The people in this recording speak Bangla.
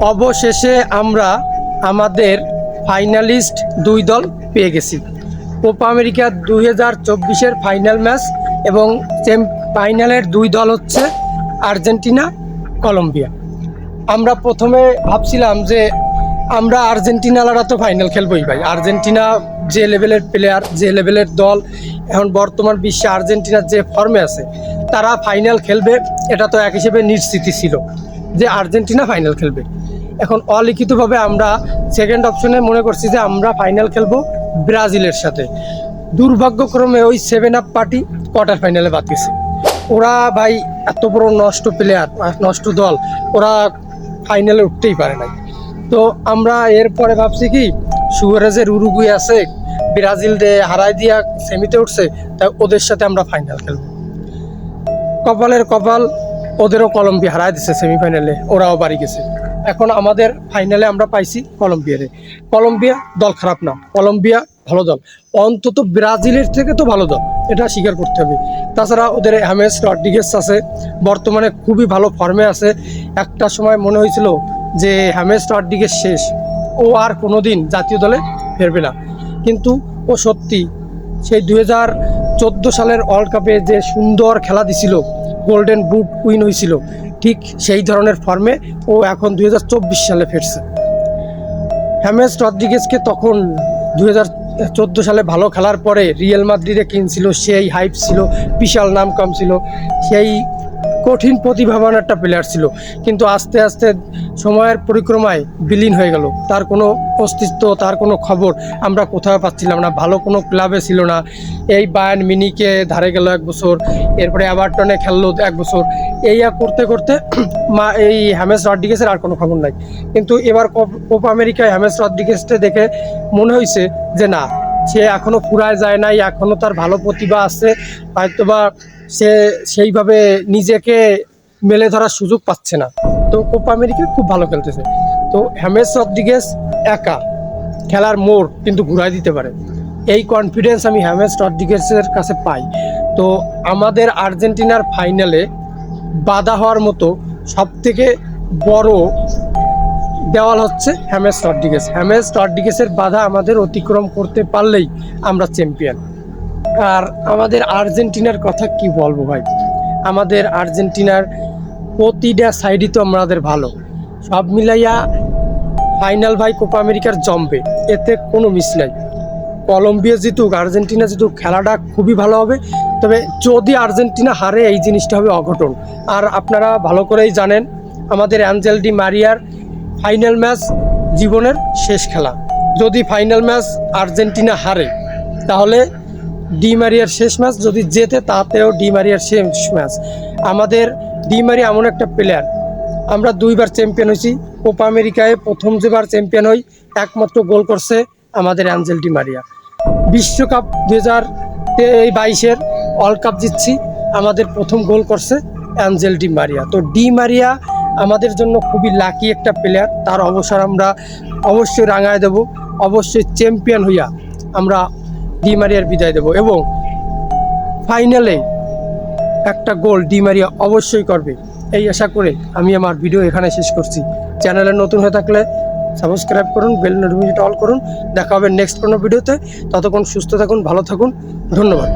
অবশেষে আমরা আমাদের ফাইনালিস্ট দুই দল পেয়ে গেছি। কোপা আমেরিকা 2024-এর ফাইনাল ম্যাচ এবং ফাইনালের দুই দল হচ্ছে আর্জেন্টিনা, কলম্বিয়া। আমরা প্রথমে ভাবছিলাম যে আমরা আর্জেন্টিনারা তো ফাইনাল খেলবই ভাই। আর্জেন্টিনা যে লেভেলের প্লেয়ার, যে লেভেলের দল, এখন বর্তমান বিশ্বে আর্জেন্টিনার যে ফর্মে আছে তারা ফাইনাল খেলবে, এটা তো এক হিসেবে নিশ্চিত ছিল যে আর্জেন্টিনা ফাইনাল খেলবে। এখন অলিখিতভাবে আমরা সেকেন্ড অপশনে মনে করছি যে আমরা ফাইনাল খেলবো ব্রাজিলের সাথে। দুর্ভাগ্যক্রমে ওই 7 আপ পার্টি কোয়ার্টার ফাইনালে বাদ গেছে। ওরা ভাই এত বড় নষ্ট প্লেয়ার, নষ্ট দল, ওরা ফাইনালে উঠতেই পারে নাই। তো আমরা এরপরে ভাবছি কি, সুয়ারেজের উরুগুয়ে আছে, ব্রাজিল হারাই দিয়া সেমিতে উঠছে, তাই ওদের সাথে আমরা ফাইনাল খেলবো। কপালের কপাল, ওদেরও কলম্বিয়া হারাই দিচ্ছে সেমিফাইনালে, ওরাও বাড়ি গেছে। এখন আমাদের ফাইনালে আমরা পাইছি কলম্বিয়ারে। কলম্বিয়া দল খারাপ না, কলম্বিয়া ভালো দল, অন্তত ব্রাজিলের থেকে তো ভালো দল, এটা স্বীকার করতে হবে। তাছাড়া ওদের হামেস রড্রিগেজ আছে, বর্তমানে খুবই ভালো ফর্মে আছে। একটা সময় মনে হয়েছিল যে হামেস রড্রিগেজ শেষ, ও আর কোনো দিন জাতীয় দলে ফিরবে না, কিন্তু ও সত্যি সেই 2014 সালের ওয়ার্ল্ড কাপে যে সুন্দর খেলা দিছিল, গোল্ডেন বুট উইন হয়েছিল, ঠিক সেই ধরনের ফর্মে ও এখন 2024 সালে ফিরছে। হামেস রড্রিগেজকে তখন 2014 সালে ভালো খেলার পরে রিয়াল মাদ্রিদে কিনছিল, সেই হাইপ ছিল, বিশাল নাম কম ছিল, সেই কঠিন প্রতিভাবান একটা প্লেয়ার ছিল, কিন্তু আস্তে আস্তে সময়ের পরিক্রমায় বিলীন হয়ে গেল। তার কোনো অস্তিত্ব, তার কোনো খবর আমরা কোথাও পাচ্ছিলাম না। ভালো কোনো ক্লাবে ছিল না। এই বায়ার্ন মিউনিখে ধারে গেল 1 বছর, এরপরে এভারটনে খেললো 1 বছর, এই করতে করতে এই হামেস রড্রিগেজের আর কোনো খবর নাই। কিন্তু এবার কোপা আমেরিকায় হামেস রড্রিগেজকে দেখে মনে হয়েছে যে না, সে এখনও ফুরায় যায় নাই, এখনও তার ভালো প্রতিভা আছে, হয়তোবা সে সেইভাবে নিজেকে মেলে ধরার সুযোগ পাচ্ছে না। তো কোপা আমেরিকা খুব ভালো খেলতেছে। তো হামেস রড্রিগেজ একা খেলার মোড় কিন্তু ঘুরাই দিতে পারে, এই কনফিডেন্স আমি হামেস রড্রিগেজের কাছে পাই। তো আমাদের আর্জেন্টিনার ফাইনালে বাধা হওয়ার মতো সবথেকে বড় দেওয়াল হচ্ছে হামেস রড্রিগেজ। হামেস রড্রিগেজের বাধা আমাদের অতিক্রম করতে পারলেই আমরা চ্যাম্পিয়ন। আর আমাদের আর্জেন্টিনার কথা কি বলবো ভাই, আমাদের আর্জেন্টিনার প্রতিটা সাইডই তো আমাদের ভালো, সব মিলাইয়া ফাইনাল ভাই কোপা আমেরিকার জমবে, এতে কোনো মিস নাই। কলম্বিয়া জিতুক, আর্জেন্টিনা জিতুক, খেলাটা খুবই ভালো হবে। তবে যদি আর্জেন্টিনা হারে, এই জিনিসটা হবে অঘটন। আর আপনারা ভালো করেই জানেন, আমাদের অ্যাঞ্জেল ডি মারিয়ার ফাইনাল ম্যাচ জীবনের শেষ খেলা। যদি ফাইনাল ম্যাচ আর্জেন্টিনা হারে, তাহলে ডি মারিয়ার শেষ ম্যাচ, যদি জেতে তাতেও ডি মারিয়ার শেষ ম্যাচ। আমাদের ডি মারিয়া এমন একটা প্লেয়ার, আমরা 2বার চ্যাম্পিয়ন হয়েছি। কোপা আমেরিকায় প্রথম যেবার চ্যাম্পিয়ন হই, একমাত্র গোল করছে আমাদের অ্যাঞ্জেল ডি মারিয়া। বিশ্বকাপ 2022-এর ওয়ার্ল্ড কাপ জিতছি, আমাদের প্রথম গোল করছে অ্যাঞ্জেল ডি মারিয়া। তো ডি মারিয়া আমাদের জন্য খুবই লাকি একটা প্লেয়ার, তার অবসর আমরা অবশ্যই রাঙায় দেব, অবশ্যই চ্যাম্পিয়ন হইয়া আমরা ডি মারিয়ার বিদায় দেব, এবং ফাইনালে একটা গোল ডি মারিয়া অবশ্যই করবে, এই আশা করে আমি আমার ভিডিও এখানে শেষ করছি। চ্যানেলে নতুন হয়ে থাকলে সাবস্ক্রাইব করুন, বেল নোটিফিকেশনটা অল করুন। দেখা হবে নেক্সট কোনো ভিডিওতে। ততক্ষণ সুস্থ থাকুন, ভালো থাকুন, ধন্যবাদ।